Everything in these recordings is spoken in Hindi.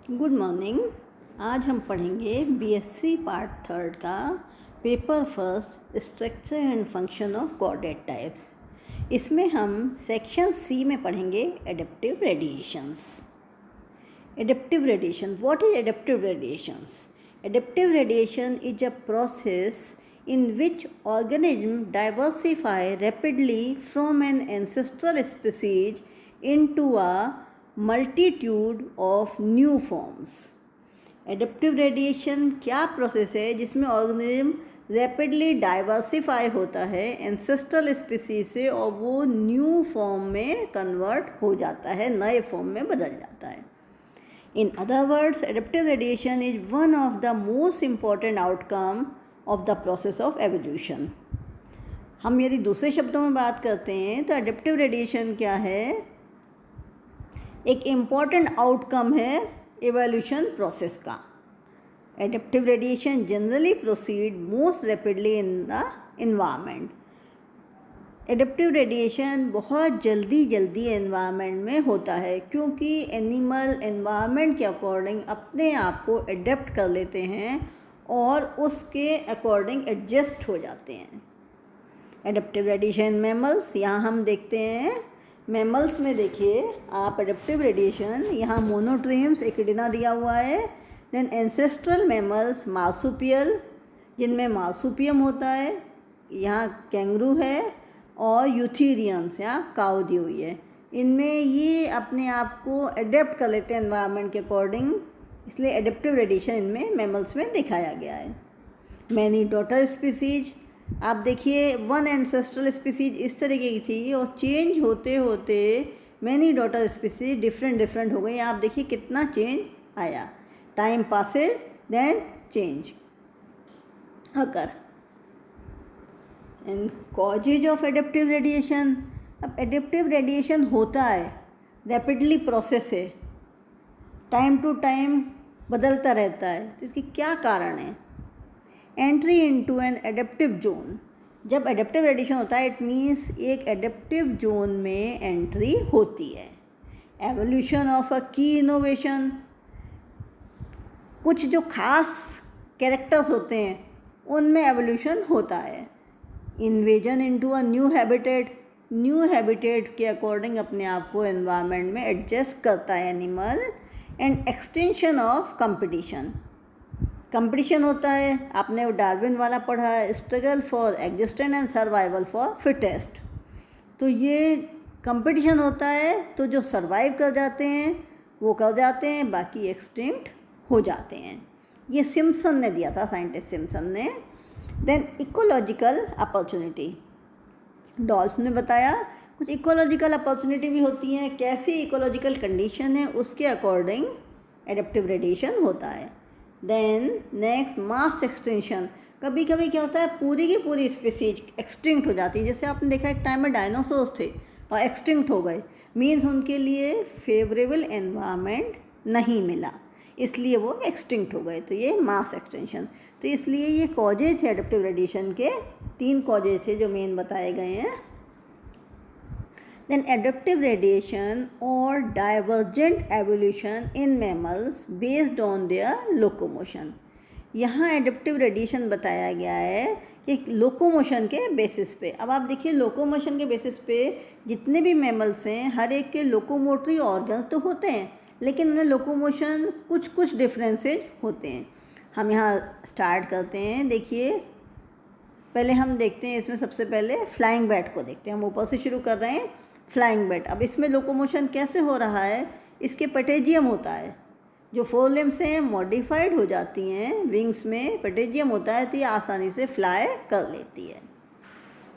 Good morning. आज हम पढ़ेंगे बीएससी पार्ट थर्ड का paper first structure and function of coordinate types. इसमें हम सेक्शन सी में पढ़ेंगे adaptive radiations. Adaptive radiation, what is adaptive radiations? Adaptive radiation is a process in which organisms diversify rapidly from an ancestral species into a multitude of new forms. Adaptive radiation क्या प्रोसेस है जिसमें ऑर्गेनिज्म रैपिडली डाइवर्सिफाई होता है एंसेस्ट्रल स्पीसीज से और वो न्यू फॉर्म में कन्वर्ट हो जाता है, नए फॉर्म में बदल जाता है। In other words, adaptive radiation is one of the most important outcome of the process of evolution. हम यदि दूसरे शब्दों में बात करते हैं तो एडेप्टिव रेडिएशन क्या है? एक इम्पॉर्टेंट आउटकम है एवोल्यूशन प्रोसेस का। Adaptive radiation generally proceed most rapidly in the environment. Adaptive radiation बहुत जल्दी एनवायरनमेंट में होता है क्योंकि एनिमल एनवायरनमेंट के अकॉर्डिंग अपने आप को एडेप्ट कर लेते हैं और उसके अकॉर्डिंग एडजस्ट हो जाते हैं। एडेप्टिव रेडिएशन मैमल्स, यहाँ हम देखते हैं मैमल्स में देखिए आप एडेप्टिव रेडिएशन, यहाँ मोनोट्रीम्स एकिडिना दिया हुआ है। देन एंसेस्ट्रल मैमल्स मार्सुपियल जिनमें मार्सुपियम होता है, यहाँ कैंगरू है और यूथेरियंस यहाँ काऊ दी हुई है। इनमें ये अपने आप को एडेप्ट कर लेते हैं एनवायरनमेंट के अकॉर्डिंग, इसलिए एडेप्टिव रेडिएशन इनमें मैमल्स में दिखाया गया है। मैनी डॉटर स्पीसीज, आप देखिए वन एंसेस्ट्रल स्पीसीज इस तरीके की थी और चेंज होते होते मैनी डॉटर स्पीसीज डिफरेंट हो गई। आप देखिए कितना चेंज आया। Time passes then change occur. And causes of adaptive radiation, अब एडेप्टिव रेडिएशन होता है, रैपिडली प्रोसेस है, टाइम टू टाइम बदलता रहता है, तो इसकी क्या कारण है? Entry into an adaptive zone, जब एडेप्टिव रेडिएशन होता है इट मीन्स एक एडेप्टिव जोन में एंट्री होती है। एवोल्यूशन ऑफ अ की इनोवेशन, कुछ जो खास कैरेक्टर्स होते हैं उनमें एवोल्यूशन होता है। Invasion into a new habitat, new habitat के अकॉर्डिंग अपने आप को एनवायरनमेंट में एडजस्ट करता है animal. And extension of competition, competition होता है, आपने वो डार्विन वाला पढ़ा है, struggle for existence and survival for fittest. तो ये कंपटीशन होता है, तो जो सर्वाइव कर जाते हैं वो कर जाते हैं, बाकी एक्सटिंक्ट हो जाते हैं। ये सिम्पसन ने दिया था, साइंटिस्ट सिम्पसन ने। देन इकोलॉजिकल अपॉर्चुनिटी, डॉल्स ने बताया कुछ इकोलॉजिकल अपॉर्चुनिटी भी होती हैं, कैसी इकोलॉजिकल कंडीशन है उसके अकॉर्डिंग एडेप्टिव रेडिएशन होता है। देन नेक्स्ट मास एक्सटेंशन, कभी कभी क्या होता है पूरी की पूरी स्पीसीज एक्सटिंक्ट हो जाती है। जैसे आपने देखा एक टाइम में डायनासोर्स थे और एक्सटिंक्ट हो गए, मीन्स उनके लिए फेवरेबल एनवायरनमेंट नहीं मिला, इसलिए वो एक्सटिंक्ट हो गए। तो ये मास एक्सटेंशन, तो इसलिए ये कॉजेज थे एडेप्टिव रेडिएशन के, 3 कॉजेज थे जो मेन बताए गए हैं। Then adaptive radiation or divergent evolution in mammals based on their locomotion, यहाँ एडेप्टिव रेडिएशन बताया गया है कि लोकोमोशन के बेसिस पे। अब आप देखिए लोकोमोशन के बेसिस पे जितने भी मैमल्स हैं हर एक के लोकोमोटरी ऑर्गन्स तो होते हैं, लेकिन उनमें लोकोमोशन कुछ डिफरेंसेज होते हैं। हम यहाँ स्टार्ट करते हैं, देखिए पहले हम देखते हैं इसमें सबसे पहले फ्लाइंग बैट को देखते हैं। हम ऊपर से शुरू कर रहे हैं फ्लाइंग बैट। अब इसमें लोकोमोशन कैसे हो रहा है? इसके पेटेजियम होता है, जो 4 लिम्स हैं मॉडिफाइड हो जाती हैं, विंग्स में पेटेजियम होता है तो ये आसानी से फ्लाई कर लेती है।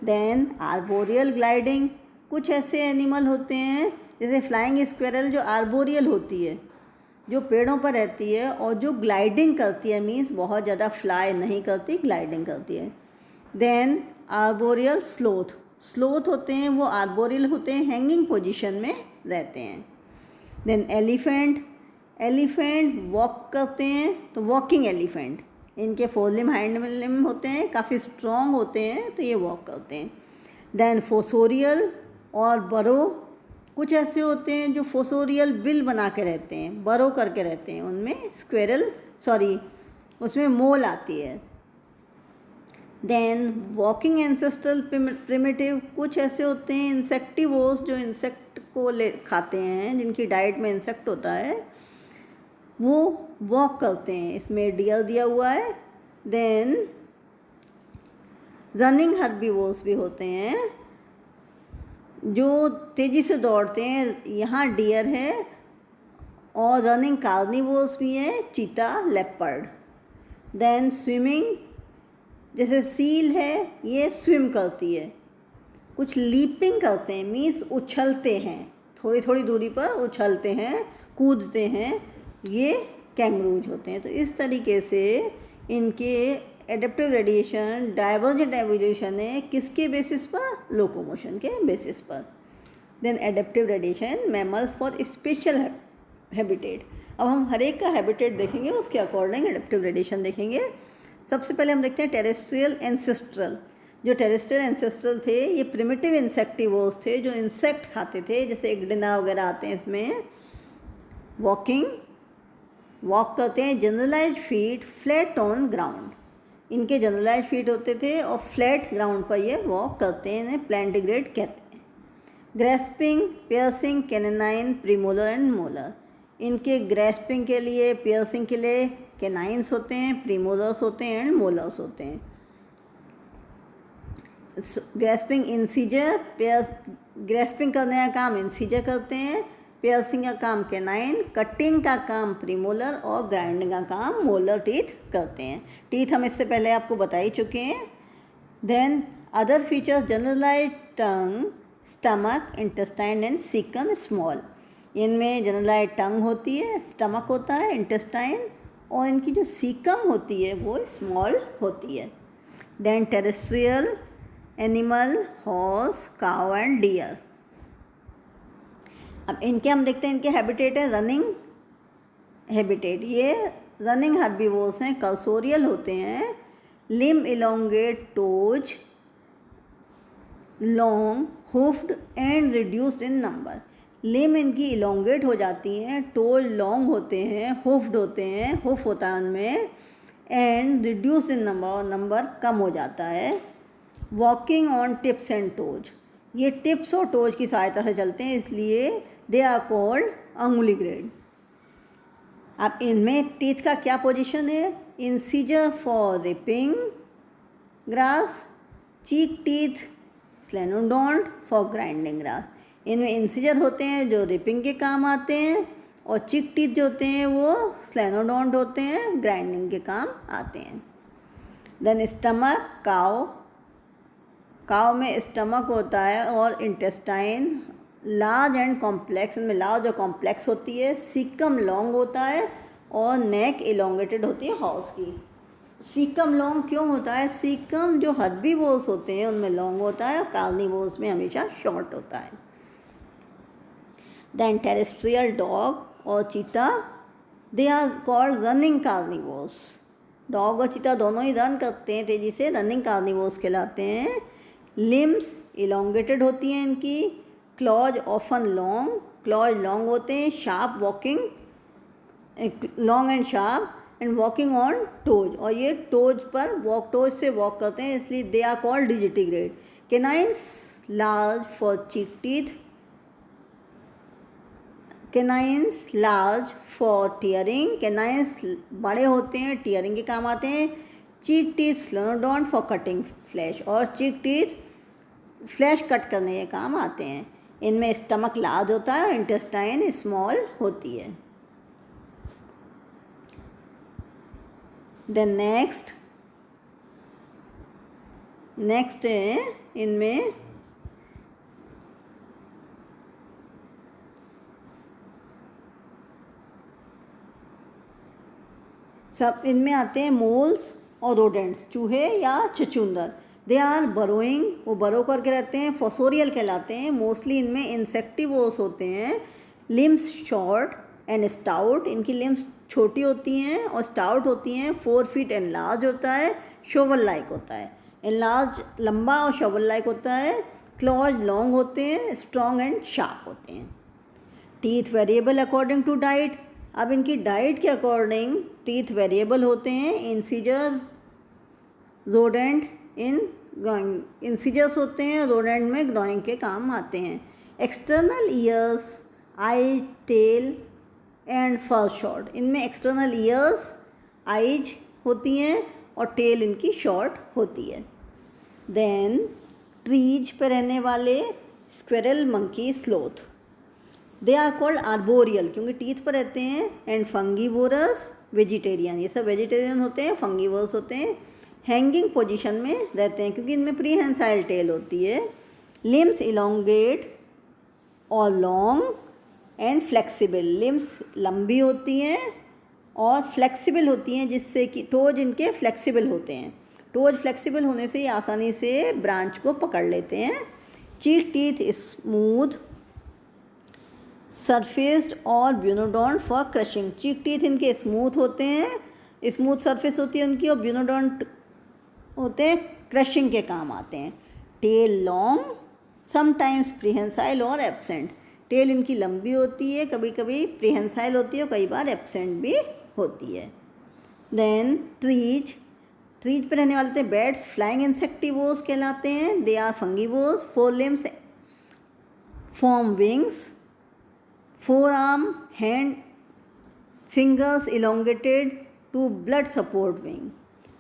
देन आर्बोरियल ग्लाइडिंग, कुछ ऐसे एनिमल होते हैं जैसे फ्लाइंग स्क्वेरल जो आर्बोरियल होती है, जो पेड़ों पर रहती है और जो ग्लाइडिंग करती है, मीन्स बहुत ज़्यादा फ्लाई नहीं करती, ग्लाइडिंग करती है। देन आर्बोरियल स्लोथ, स्लोथ होते हैं वो आर्बोरियल होते हैं, हैंगिंग पोजीशन में रहते हैं। देन एलिफेंट, एलिफेंट वॉक करते हैं तो वॉकिंग एलिफेंट, इनके 4 लिम हाइंड लिम होते हैं, काफ़ी स्ट्रॉन्ग होते हैं तो ये वॉक करते हैं। देन फोसोरियल और बरो, कुछ ऐसे होते हैं जो फोसोरियल बिल बना के रहते हैं, बरो करके रहते हैं, उनमें उसमें मोल आती है। देन वॉकिंग एंसेस्ट्रल प्रिमिटिव, कुछ ऐसे होते हैं इंसेक्टिवोर्स जो इंसेक्ट को खाते हैं, जिनकी डाइट में इंसेक्ट होता है, वो वॉक करते हैं। इसमें डियर दिया हुआ है। देन रनिंग हर्बीवोर्स भी होते हैं जो तेज़ी से दौड़ते हैं, यहाँ डियर है। और रनिंग कार्निवोर्स भी हैं, चीता, लेपर्ड। देन स्विमिंग, जैसे सील है, ये स्विम करती है। कुछ लीपिंग करते हैं, मीन्स उछलते हैं, थोड़ी थोड़ी दूरी पर उछलते हैं, कूदते हैं, ये कैंगरूज होते हैं। तो इस तरीके से इनके एडेप्टिव रेडिएशन डाइवर्जेंट एवोल्यूशन है, किसके बेसिस पर? लोकोमोशन के बेसिस पर। Then adaptive radiation mammals for special habitat. अब हम हर एक का हैबिटेट देखेंगे, उसके अकॉर्डिंग एडेप्टिव रेडिएशन देखेंगे। सबसे पहले हम देखते हैं टेरेस्ट्रियल एंसेस्ट्रल। जो टेरेस्ट्रियल एंसेस्ट्रल थे, ये प्रिमिटिव इंसेक्टिवोर्स थे जो इंसेक्ट खाते थे, जैसे एग्डिना वगैरह आते हैं इसमें। वॉक करते हैं, generalise feet flat on ground, इनके जनरलाइज फीट होते थे और फ्लैट ग्राउंड पर ये वॉक करते हैं, इन्हें प्लैंटिग्रेड कहते हैं। Grasping, piercing, canine, premolar and molar, इनके ग्रेस्पिंग के लिए, पियर्सिंग के लिए कैनाइन्स होते हैं, प्रीमोलर्स होते हैं एंड मोलर्स होते हैं। ग्रेस्पिंग इंसीजर, ग्रेस्पिंग करने का काम इंसीजर करते हैं, पियर्सिंग का काम कैनाइन, कटिंग का काम प्रीमोलर और ग्राइंडिंग का काम मोलर टीथ करते हैं। टीथ हम इससे पहले आपको बता ही चुके हैं। Then other features, generalise tongue, stomach, intestine and caecum small. इनमें जनरलाइज टंग होती है, स्टमक होता है, इंटेस्टाइन, और इनकी जो सीकम होती है वो स्मॉल होती है। Then terrestrial animal, horse, cow and deer. अब इनके हम देखते हैं, इनके हैबिटेट है रनिंग हैबिटेट। ये रनिंग हर्बीवोर्स हैं, कर्सोरियल होते हैं। Limb elongate, toes long, hoofed and reduced in number. Limb इनकी इलोंगेट हो जाती हैं, टोज लॉन्ग होते हैं, हुफ्ड होते हैं, हुफ होता है उनमें, एंड रिड्यूस्ड इन नंबर, और नंबर कम हो जाता है। Walking on tips and toes, ये टिप्स और टोज की सहायता से चलते हैं, इसलिए दे आर कॉल्ड अंगुलीग्रेड। अब इनमें टीथ का क्या पोजीशन है? Incisor for ripping grass, cheek teeth, selenodont for grinding grass. इनमें इंसीजर होते हैं जो रिपिंग के काम आते हैं, और चिक टीथ जो होते हैं वो स्लेनोडोंट होते हैं, ग्राइंडिंग के काम आते हैं। देन स्टमक, काव में स्टमक होता है और इंटेस्टाइन लार्ज एंड कॉम्प्लेक्स, इनमें लार्ज और कॉम्प्लेक्स होती है। सीकम लॉन्ग होता है और नेक इलोंगेटेड होती है हॉर्स की। सीकम लॉन्ग क्यों होता है? सीकम जो हर्बीवोर्स होते हैं उनमें लॉन्ग होता है और कार्निवोर्स में हमेशा शॉर्ट होता है। देन टेरेस्ट्रियल डॉग और cheetah, they are called running carnivores. Dog और चीता दोनों ही रन करते हैं तेज़ी से, रनिंग कार्निवोर्स कहलाते हैं। लिम्स इलोंगेटेड होती हैं इनकी, clause often long, clause long होते हैं, sharp walking, long and sharp, and walking on toes, और ये टोज पर टोज से वॉक करते हैं, इसलिए they are called digitigrade. Canines large for cheek teeth, canines large for tearing, canines बड़े होते हैं, टीयरिंग के काम आते हैं। Cheek teeth selenodont for cutting flesh, और चीक टीथ फ्लैश कट करने के काम आते हैं। इनमें स्टमक लार्ज होता है, इंटेस्टाइन स्मॉल होती है। देन नेक्स्ट है इनमें सब, इनमें आते हैं मोल्स और रोडेंट्स, चूहे या चचुंदर। दे आर बरोइंग, वो बरो करके रहते हैं, फोसोरियल कहलाते हैं। मोस्टली इनमें इंसेक्टिवोर्स होते हैं। लिम्स शॉर्ट एंड स्टाउट, इनकी लिम्स छोटी होती हैं और स्टाउट होती हैं। 4 फीट एनलार्ज होता है, शोवल लाइक होता है। एनलार्ज लंबा और शोवल लाइक होता है। क्लॉज लॉन्ग होते हैं, स्ट्रॉन्ग एंड शार्प होते हैं। Teeth variable according to diet, अब इनकी डाइट के अकॉर्डिंग टीथ वेरिएबल होते हैं। Incisor rodent in growing, incisors होते हैं रोडेंट में ग्रोइंग के काम आते हैं। External ears, eyes, tail and fur short, इनमें एक्सटर्नल ईयर्स, आईज होती हैं और टेल इनकी शॉर्ट होती है। देन ट्रीज पर रहने वाले squirrel, monkey, sloth, they are called arboreal क्योंकि टीथ पर रहते हैं। एंड फंगीवोरस, वेजिटेरियन, ये सब वेजिटेरियन होते हैं। फंगीवोरस होते हैं, हैंगिंग पोजीशन में रहते हैं क्योंकि इनमें प्रीहेंसाइल टेल होती है। लिम्स इलोंगेट और लॉन्ग एंड फ्लेक्सिबल, लिम्स लंबी होती हैं और फ्लेक्सिबल होती हैं जिससे कि टोज इनके फ्लेक्सिबल होते हैं। टोज फ्लेक्सिबल होने से ये आसानी से ब्रांच को पकड़ लेते हैं। चीक टीथ स्मूथ, सरफेस्ड और bunodont for crushing, cheek teeth इनके स्मूथ होते हैं, स्मूथ सरफेस होती है उनकी, और ब्यूनोडोंट होते हैं, क्रशिंग के काम आते हैं। टेल लॉन्ग, समटाइम्स प्रीहेंसाइल और एब्सेंट, टेल इनकी लंबी होती है, कभी कभी प्रीहेंसाइल होती है और कई बार एब्सेंट भी होती है। देन ट्रीज, ट्रीज पर रहने वाले होते हैं बैट्स, फ्लाइंग इंसेक्टिवोर्स कहलाते हैं। They are fungivores, forelimbs form wings, forearm, hand, fingers elongated to blood support wing.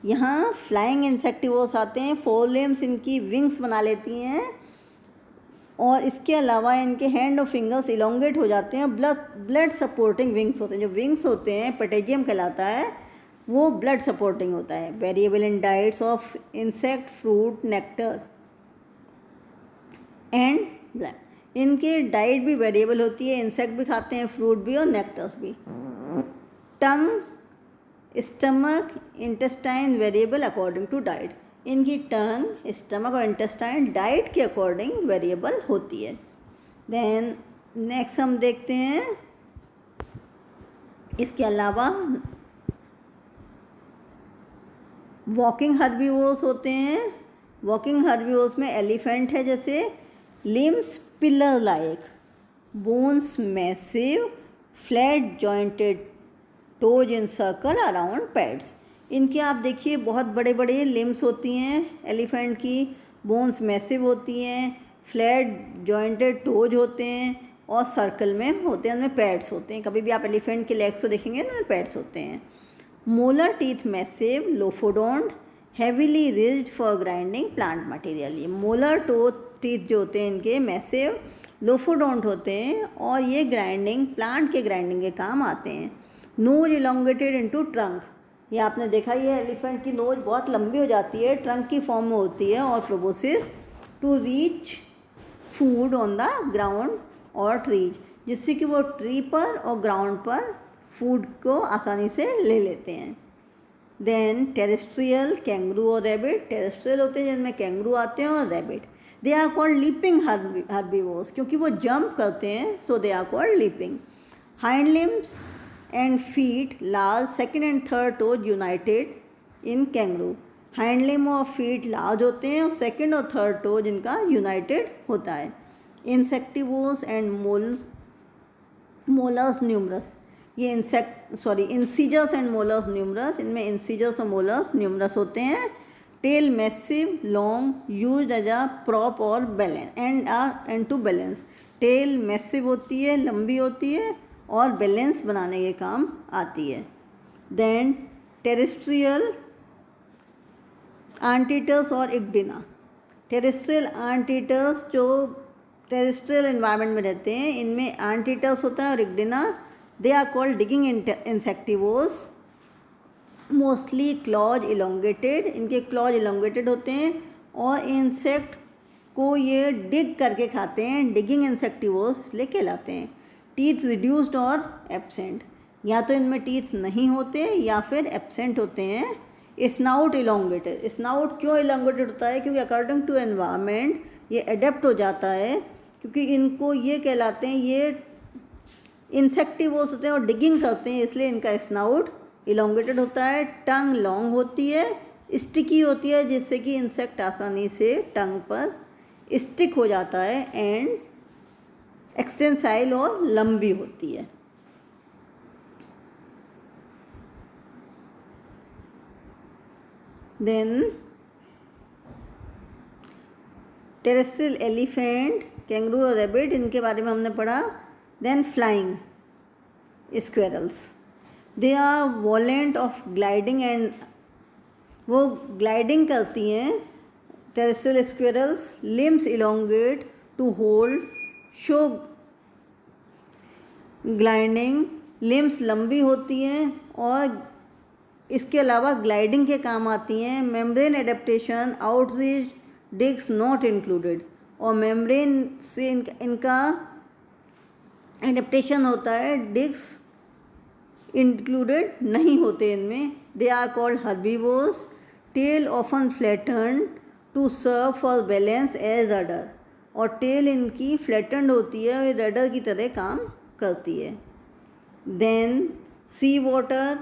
यहाँ फ्लाइंग इंसेक्टिवोर्स आते हैं, फोर लिम्स इनकी विंग्स बना लेती हैं और इसके अलावा इनके हैंड और फिंगर्स इलोंगेट हो जाते हैं। ब्लड सपोर्टिंग विंग्स होते हैं, जो विंग्स होते हैं पेटेजियम कहलाता है, वो ब्लड सपोर्टिंग होता है। Variable in diets of insect, fruit, nectar and blood, इनकी डाइट भी वेरिएबल होती है, इंसेक्ट भी खाते हैं, फ्रूट भी और नेक्टर्स भी। Tongue, stomach, intestine variable according to diet, इनकी टंग, स्टमक और इंटेस्टाइन डाइट के अकॉर्डिंग वेरिएबल होती है। देन नेक्स्ट हम देखते हैं, इसके अलावा वॉकिंग हर्बीवोर्स होते हैं। वॉकिंग हर्बीवोर्स में एलिफेंट है जैसे, limbs pillar like, bones massive, flat jointed, toes in circle around pads, इनके आप देखिए बहुत बड़े बड़े लिम्स होती हैं एलिफेंट की, बोन्स मैसिव होती हैं, फ्लैट जॉइंटेड टोज होते हैं और सर्कल में होते हैं, उनमें पैड्स होते हैं। कभी भी आप एलिफेंट के लेग्स को देखेंगे ना, पैड्स होते हैं। Molar teeth massive, lophodont, heavily ridged for grinding plant material, ये मोलर टीथ जो होते हैं इनके मैसिव, लोफोडोंट होते हैं और ये ग्राइंडिंग, प्लांट के ग्राइंडिंग के काम आते हैं। नोज इलोंगेटेड इनटू ट्रंक, ये आपने देखा ही है, एलिफेंट की नोज बहुत लंबी हो जाती है, ट्रंक की फॉर्म में होती है, और proboscis to reach food on the ground और ट्रीज, जिससे कि वो ट्री पर और ग्राउंड पर फूड को आसानी से ले लेते हैं। देन टेरेस्ट्रियल, कैंगरू और रैबिट, टेरेस्ट्रियल होते हैं जिनमें कैंगरू आते हैं और rabbit. They are called leaping herbivores क्योंकि वो जंप करते हैं, so they are called leaping. Hind limbs and feet large, second and third toes united in kangaroo, hind limb और फीट लार्ज होते हैं और सेकेंड और थर्ड टोज इनका यूनाइटेड होता है। इंसेक्टिवोर्स एंड मोलर्स न्यूमरस, ये इंसीजर्स एंड मोलर्स न्यूमरस, इनमें इंसीजर्स और मोलर्स न्यूमरस होते हैं। Tail massive, long, used as a prop और balance and to balance, tail massive होती है, लंबी होती है और बैलेंस बनाने के काम आती है। देन टेरेस्ट्रियल एंटीटर्स और इग्डिना, टेरेस्ट्रियल एंटीटर्स जो टेरेस्ट्रियल एनवायरनमेंट में रहते हैं, इनमें एंटीटर्स होता है और इग्डिना। They are called digging insectivores, mostly claws elongated, इनके क्लॉज इलोंगेटेड होते हैं और इंसेक्ट को ये डिग करके खाते हैं, डिगिंग इंसेक्टिवोर्स इसलिए कहलाते हैं। टीथ रिड्यूस्ड और एब्सेंट, या तो इनमें टीथ नहीं होते या फिर एब्सेंट होते हैं। स्नाउट इलोंगेटेड, स्नाउट क्यों इलोंगेटेड होता है? क्योंकि अकॉर्डिंग टू एनवायरनमेंट ये अडेप्ट हो जाता है, क्योंकि इनको ये कहलाते हैं, ये इंसेक्टिवोर्स होते हैं और डिगिंग करते हैं, इसलिए इनका स्नाउट इलोंगेटेड होता है। टंग लॉन्ग होती है, स्टिकी होती है, जिससे कि इंसेक्ट आसानी से टंग पर स्टिक हो जाता है एंड एक्सटेंसाइल और लंबी होती है। देन टेरेस्ट्रियल एलिफेंट, कैंगरू और रैबिट, इनके बारे में हमने पढ़ा। Then flying squirrels, they are volant of gliding and वो ग्लाइडिंग करती हैं। Terrestrial squirrels limbs elongate to hold show gliding, limbs लंबी होती हैं और इसके अलावा ग्लाइडिंग के काम आती हैं। Membrane adaptation outreach disc not included, और मेम्ब्रेन से इनका एडेप्टेशन होता है, डिस्क इंक्लूडेड नहीं होते इनमें। They are called herbivores, tail often flatten to serve for balance as rudder, और टेल इनकी फ्लैटन्ड होती है और रडर की तरह काम करती है। Then sea water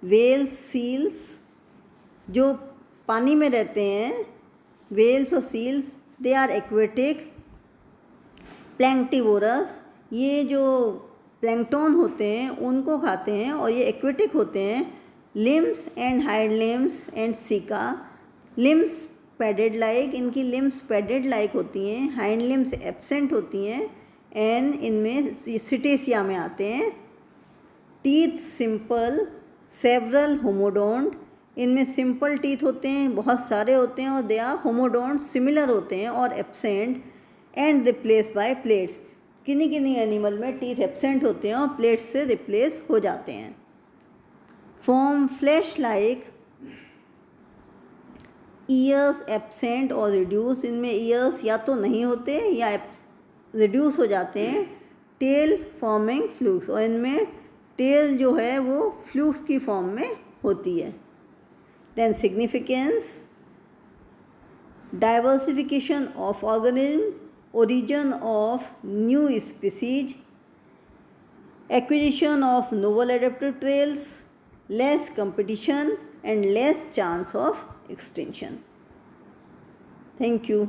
whales, seals, जो पानी में रहते हैं, वेल्स और seals, they are aquatic planktivorous, ये जो प्लैंक्टन होते हैं उनको खाते हैं और ये एक्वेटिक होते हैं। Limbs and hind limbs and सिका, लिम्स पैडेड लाइक, इनकी लिम्स पैडेड लाइक होती हैं, हाइंड लिम्स एब्सेंट होती हैं एंड इनमें सिटेसिया में आते हैं। टीथ सिंपल, सेवरल होमोडोंट, इनमें सिंपल टीथ होते हैं, बहुत सारे होते हैं, और दे आर होमोडोंट सिमिलर होते हैं और absent and replace by plates, किन्हीं किन्हीं एनिमल में टीथ एब्सेंट होते हैं और प्लेट्स से रिप्लेस हो जाते हैं। Form flash like, years absent और रिड्यूस, इनमें ईयर्स या तो नहीं होते या रिड्यूस हो जाते हैं। टेल फॉर्मिंग फ्लूक्स, और इनमें टेल जो है वो फ्लूक्स की फॉर्म में होती है। Then significance, diversification of organism, origin of new species, acquisition of novel adaptive traits, less competition and less chance of extinction. Thank you.